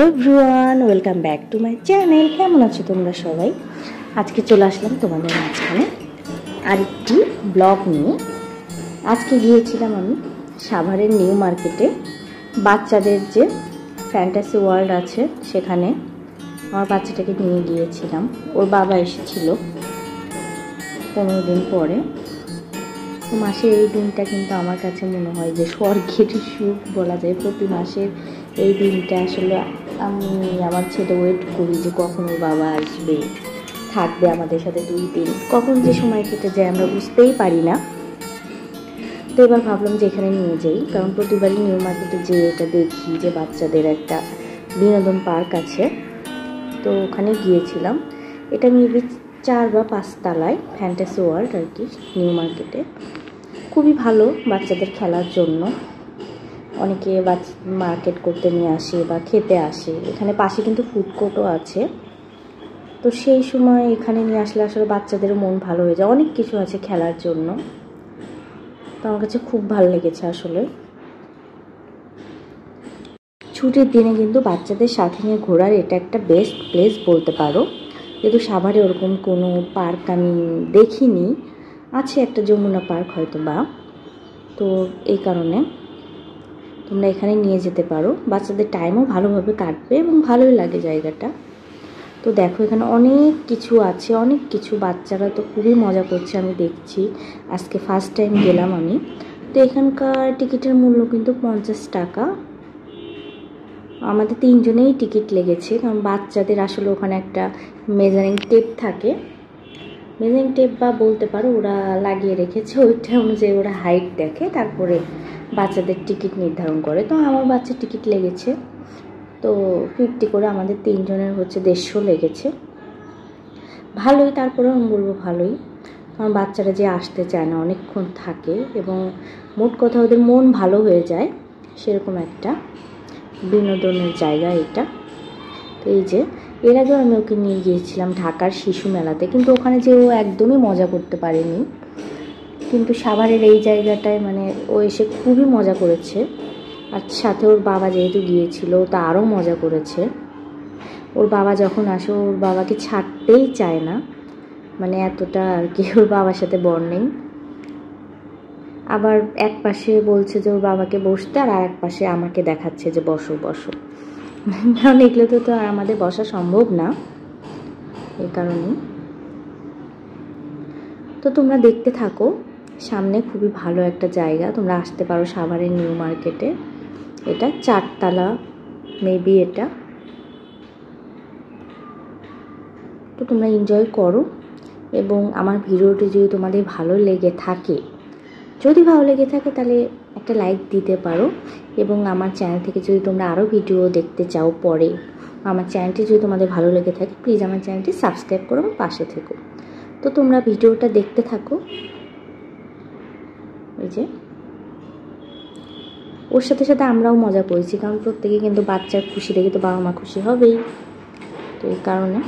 Everyone welcome back to my channel. কেমন আছো তোমরা সবাই? আজকে চলে আসলাম তোমাদের মাঝখানে আরেকটি ব্লগ নিয়ে। আজকে গিয়েছিলাম আমি সাভারের নিউ মার্কেটে, বাচ্চাদের যে ফ্যান্টাসি ওয়ার্ল্ড আছে সেখানে আমার বাচ্চাটাকে নিয়ে গিয়েছিলাম। ওর বাবা এসেছিল 15 দিন পরে। তো মাসের এই দিনটা কিন্তু আমার কাছে মনে হয় যে স্বর্গের সুখ বলা যায়। প্রতি মাসের এই দিনটা আসলে আমি আমার ছেলে ওয়েট করি যে কখন ওর বাবা আসবে, থাকবে আমাদের সাথে 2 দিন। কখন যে সময় কেটে যায় আমরা বুঝতেই পারি না। তো এবার ভাবলাম যে এখানে নিয়ে যাই, কারণ প্রতিবারই নিউ মার্কেটে যে এটা দেখি যে বাচ্চাদের একটা বিনোদন পার্ক আছে, তো ওখানে গিয়েছিলাম। এটা মেবি 4 বা 5 তলায় ফ্যান্টাসি ওয়ার্ল্ড আর কি, নিউ মার্কেটে। খুবই ভালো বাচ্চাদের খেলার জন্য। অনেকে মার্কেট করতে নিয়ে আসে বা খেতে আসে। এখানে পাশে কিন্তু ফুড কোর্টও আছে। তো সেই সময় এখানে নিয়ে আসলে আসলে বাচ্চাদেরও মন ভালো হয়ে যায়। অনেক কিছু আছে খেলার জন্য। তো আমার কাছে খুব ভালো লেগেছে আসলে। ছুটির দিনে কিন্তু বাচ্চাদের সাথে নিয়ে ঘোরার এটা একটা বেস্ট প্লেস বলতে পারো। যেহেতু সাভারে ওরকম কোনো পার্ক আমি দেখিনি, আছে একটা যমুনা পার্ক হয়তো বা, তো এই কারণে তোমরা এখানে নিয়ে যেতে পারো। বাচ্চাদের টাইমও ভালোভাবে কাটবে এবং ভালোই লাগে জায়গাটা। তো দেখো এখানে অনেক কিছু আছে, অনেক কিছু। বাচ্চারা তো খুবই মজা করছে, আমি দেখছি। আজকে ফার্স্ট টাইম গেলাম আমি। তো এখানকার টিকিটের মূল্য কিন্তু 50 টাকা। আমাদের 3 জনেই টিকিট লেগেছে, কারণ বাচ্চাদের আসলে ওখানে একটা মেজারিং টেপ থাকে, মেজারিং টেপ বা বলতে পারো ওরা লাগিয়ে রেখেছে। ওইটা অনুযায়ী ওরা হাইট দেখে, তারপরে বাচ্চাদের টিকিট নির্ধারণ করে। তো আমার বাচ্চার টিকিট লেগেছে তো 50 করে, আমাদের 3 জনের হচ্ছে 150 লেগেছে। ভালোই, তারপরেও আমি বলবো ভালোই, কারণ বাচ্চারা যে আসতে চায় না, অনেকক্ষণ থাকে এবং মোট কথা ওদের মন ভালো হয়ে যায়, সেরকম একটা বিনোদনের জায়গা এটা। তো এই যে এর আগেও আমি ওকে নিয়ে গিয়েছিলাম ঢাকার শিশু মেলাতে, কিন্তু ওখানে যে ও একদমই মজা করতে পারেনি। কিন্তু সাভারের এই জায়গাটায় মানে ও এসে খুবই মজা করেছে। আর সাথে ওর বাবা যেহেতু গিয়েছিল, তা আরও মজা করেছে। ওর বাবা যখন আসে ওর বাবাকে ছাড়তেই চায় না, মানে এতটা আর কি ওর বাবার সাথে বন্ডিং। আবার এক পাশে বলছে যে ওর বাবাকে বসতে, আর এক পাশে আমাকে দেখাচ্ছে যে বসো বসো। কারণ এগুলো তো আর আমাদের বসা সম্ভব না, এই কারণে। তো তোমরা দেখতে থাকো, সামনে খুবই ভালো একটা জায়গা, তোমরা আসতে পারো সাভারের নিউ মার্কেটে। এটা 4 তলা মেবি এটা। তো তোমরা এনজয় করো, এবং আমার ভিডিওটি যদি তোমাদের ভালো লেগে থাকে, তাহলে একটা লাইক দিতে পারো। এবং আমার চ্যানেল থেকে যদি তোমরা আরও ভিডিও দেখতে চাও পরে, আমার চ্যানেলটি যদি তোমাদের ভালো লেগে থাকে, প্লিজ আমার চ্যানেলটি সাবস্ক্রাইব করো এবং পাশে থেকো। তো তোমরা ভিডিওটা দেখতে থাকো। এই যে ওর সাথে সাথে আমরাও মজা করেছি, কারণ প্রত্যেকে কিন্তু বাচ্চার খুশি দেখে তো বাবা মা খুশি হবেই। তো এই কারণে